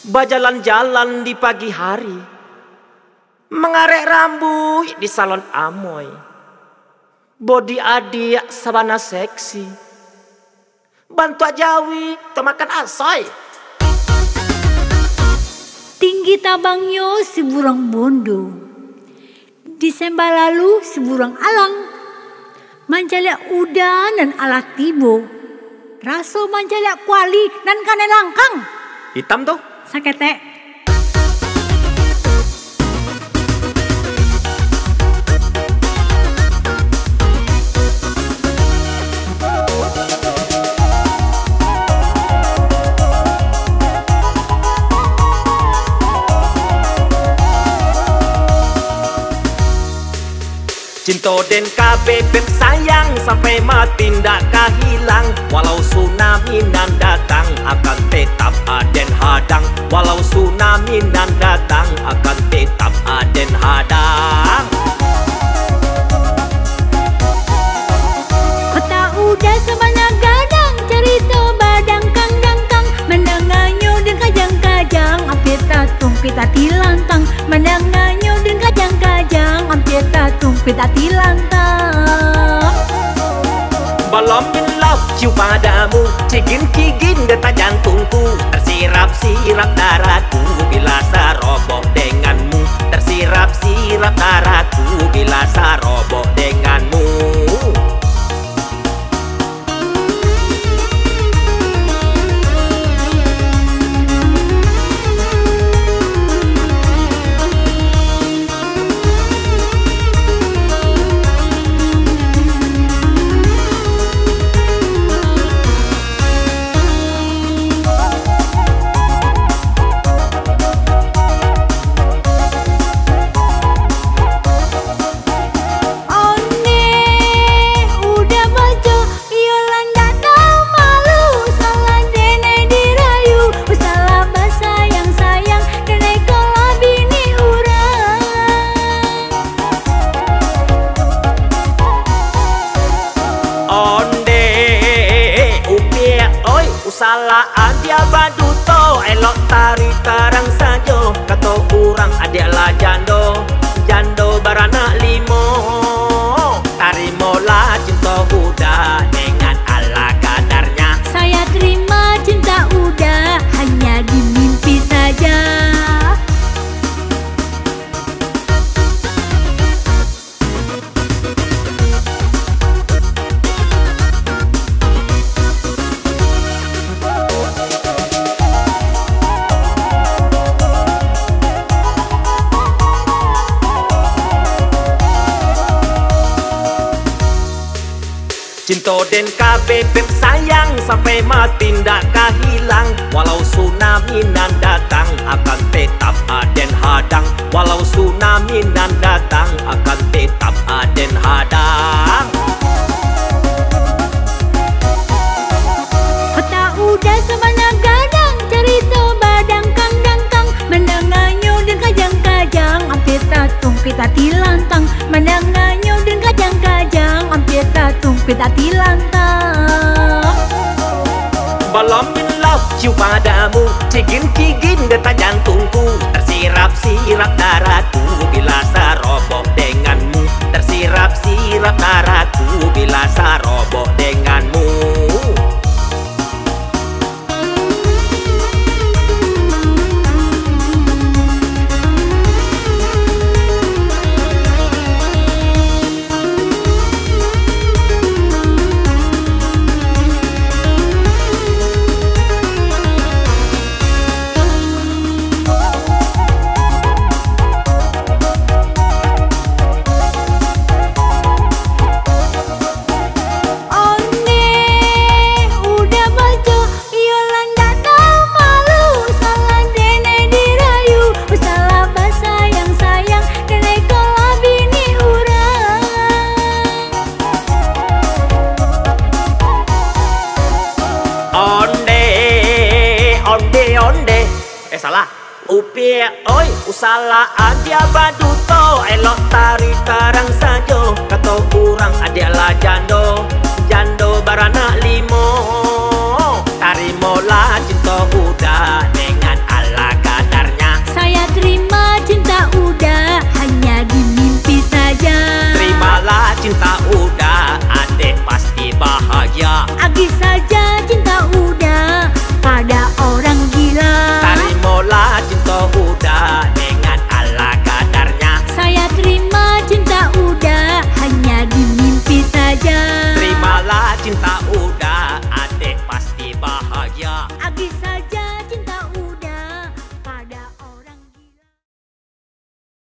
Bajalan-jalan di pagi hari, mengarek rambut di salon Amoy, body adik sabana seksi, bantu ajawi temakan asoy. Tinggi tabangnya seburang bondo, Desember lalu seburang alang, manjalak udan dan alat tibo, raso manjalak kuali dan kane langkang. Hitam tuh? Sakete. Cinta dan bebek sayang sampai mati ndak kahilang. Walau tsunami nan datang akan tetap aden hadang. Walau tsunami nan datang akan tetap aden hadang. Kota udah sebanyak gadang, cerita badang kang dangkang, mendanganyo dan kajang-kajang, hampir tatung kita tilantang, mendanganyo dan kajang-kajang, hampir tatung kita tilantang. Belum in love cium padamu, cigin-cigin detak jantungku, tersirap-sirap darahku bila saroboh denganmu, tersirap-sirap darahku bila saroboh denganmu. Salah adia baduto, elok tari tarang sajo, kata orang adalah jando, jando baranak limo, tarimola cinta udah dengan ala kadarnya. Saya terima cinta udah hanya di mimpi saja. Cinta dan bebek sayang sampai mati ndak kahilang. Walau tsunami nan datang akan tetap aden hadang. Walau tsunami nan datang akan tetap aden hadang. Kota udah sebanyak gadang, cerita badang kang dangkang, mendanganyo dan kajang-kajang, hampir tatung kita tilantang, mendanganyo dan kajang-kajang, hampir tatung kita tilantang. Belum in love cium padamu, cigin-cigin detak jantungku, tersirap-sirap darahku bila saroboh denganmu, tersirap-sirap darahku bila saroboh denganmu. Salah upia oi usala adia baduto, elok tari tarang sajo, kata orang adalah jando, jando baranak limo.